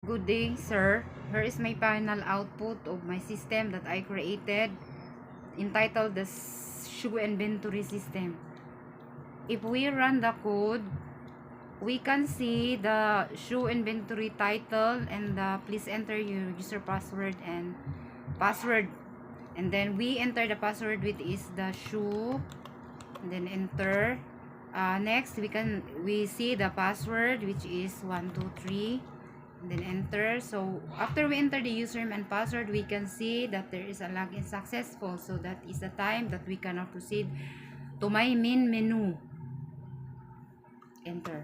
Good day, sir. Here is my final output of my system that I created, entitled the shoe inventory system. If we run the code, we can see the shoe inventory title and please enter your user password and password. And then we enter the password, which is the shoe, and then enter. Next, we see the password, which is 123. And then enter. So after we enter the username and password, we can see that there is a login successful. So that is the time that we can now proceed to my main menu. Enter.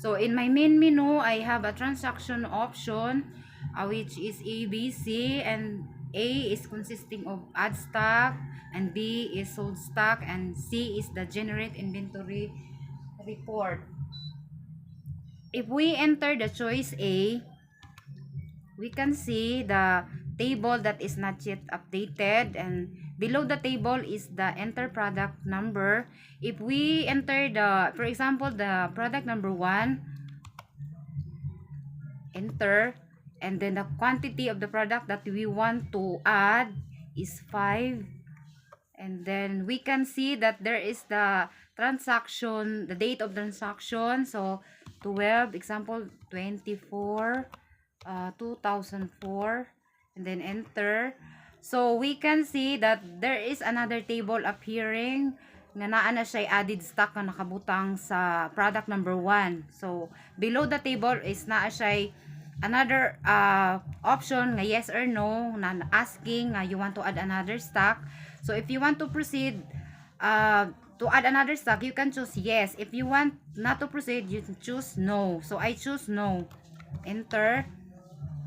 So in my main menu, I have a transaction option, which is ABC, and A is consisting of add stock, and B is sold stock, and C is the generate inventory report. If we enter the choice A, we can see the table that is not yet updated, and below the table is the enter product number. If we enter for example, the product number 1, enter, and then the quantity of the product that we want to add is 5. And then we can see that there is the transaction, the date of transaction. So 12, example 24, 2004, and then enter. So we can see that there is another table appearing nga naa na siya added stock na nakabutang sa product number 1. So below the table is naa siya another option nga yes or no, na asking you want to add another stock. So if you want to proceed to add another stock, you can choose yes. If you want not to proceed, you choose no. So I choose no. Enter.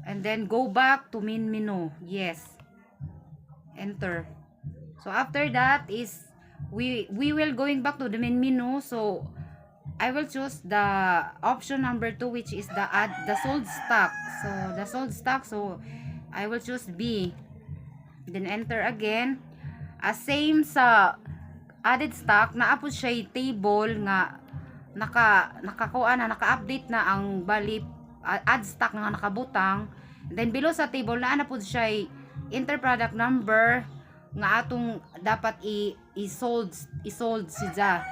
And then go back to main menu. Yes. Enter. So after that is we will going back to the main menu. So I will choose the option number 2, which is the sold stock. So the sold stock. So I will choose B. Then enter again. Same sa added stock, naapod siya table nga naka-update na ang bali add stock nga nakabutang. Then below sa table na napod siya enter product number nga atong dapat i-sold siya.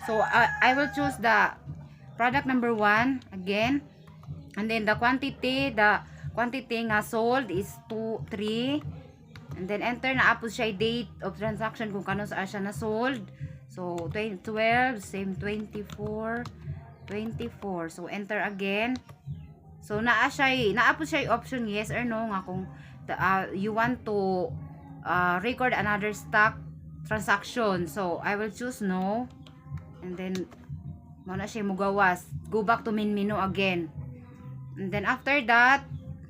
So I will choose the product number 1 again, and then the quantity nga sold is 3. And then enter na apos siya date of transaction kung kano sa siya na sold. So 12, same 24. So enter again. So naapos siya option yes or no nga kung you want to record another stock transaction. So I will choose no. And then muna siya mugawas. Go back to main menu again. And then after that,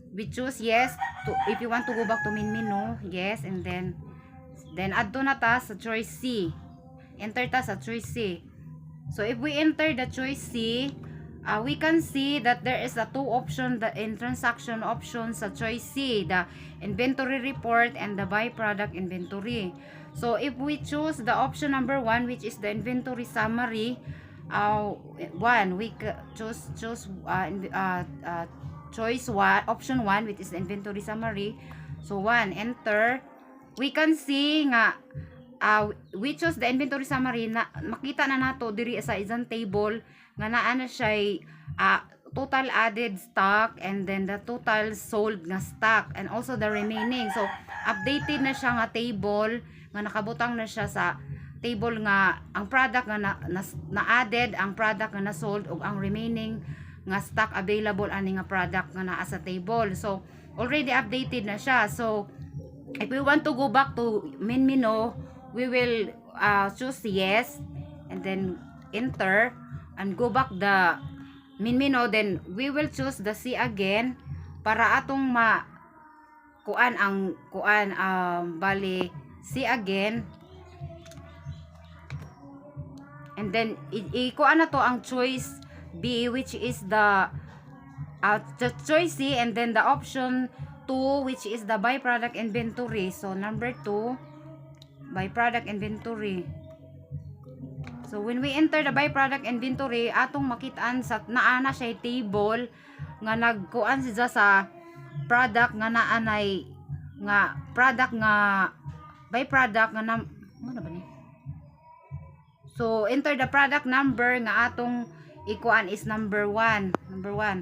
we choose yes if you want to go back to main menu, yes. And then add to na ta sa choice C. Enter ta sa choice C. So if we enter the choice C, we can see that there is a 2 option in transaction option sa choice C, the inventory report and the byproduct inventory. So if we choose the option number 1, which is the inventory summary, we choose choice 1, option 1, which is the inventory summary. So 1, enter. We can see nga we choose the inventory summary, na makita na nato diri sa isang table nga naa na siya total added stock, and then the total sold nga stock, and also the remaining. So updated na siya nga table nga nakabutang na siya sa table nga ang product nga na added, ang product nga na sold, ug ang remaining nga stock available ani nga product nga naa sa table. So already updated na siya. So if we want to go back to main menu, we will choose yes, and then enter, and go back the main menu. Then we will choose the C again para atong bali C again. And then kuan na to ang choice B, which is the choice C, and then the option 2, which is the byproduct inventory. So number 2, byproduct inventory. So when we enter the byproduct inventory, atong makitaan sa naana siya table nga nagkuan siya sa product nga naanay nga product nga byproduct nga ano ba ni? So enter the product number nga atong ikuan is number 1. Number 1.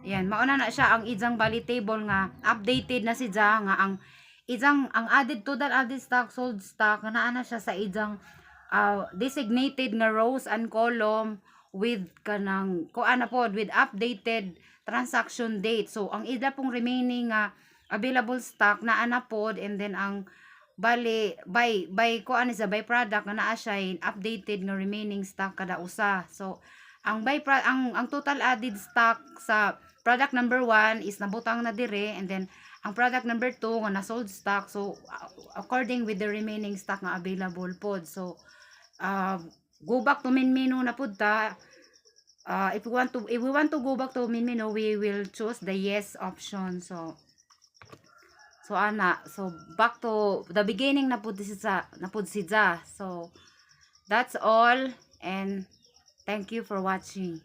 Yan, mauna na siya ang ijang bali table nga updated na siya nga ang added total added stock sold stock nga naa na siya sa ijang designated nga rows and column with kanang kuan na pod with updated transaction date. So ang ida pong remaining available stock naa na pod, and then ang bali by kuan is by product nga naa siya updated nga remaining stock kada usa. So ang total added stock sa product number 1 is nabutang na dire, and then ang product number 2 nga na sold stock, so according with the remaining stock nga available pod. So go back to main menu na pod ta. If we want to go back to main menu, we will choose the yes option. So back to the beginning na pod siya. So that's all, and thank you for watching.